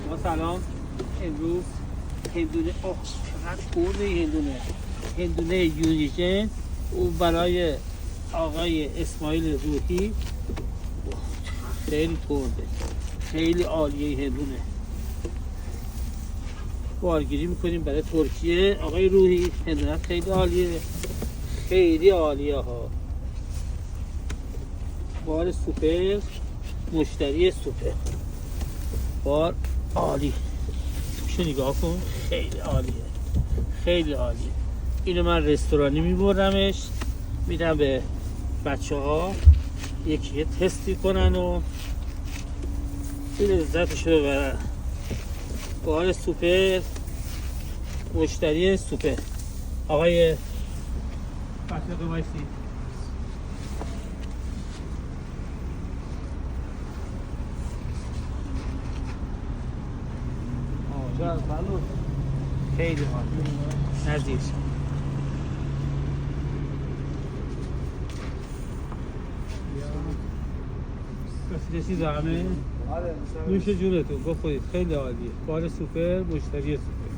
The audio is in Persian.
ما سلام. امروز هندونه چقدر خورده این هندونه یونیژن او برای آقای اسماعیل روحی خیلی خورده، خیلی عالیه این هندونه. بارگیری میکنیم برای ترکیه. آقای روحی هندونه خیلی عالیه، خیلی عالیه ها. بار سوپر، مشتری سوپر، بار عالی. توشو نگاه کن، خیلی عالیه، خیلی عالیه. اینو من رستورانی میبرمش، میدم به بچه ها یکی تستی کنن و این لذتشو ببرن. بار سوپر، مشتری سوپر. آقای بچه ها بایستی. خیلی عالی. نزدیک رسیدشی زحمه نوش جونتون بخورید، خیلی عالیه. بار سوپر، مشتری سوپر.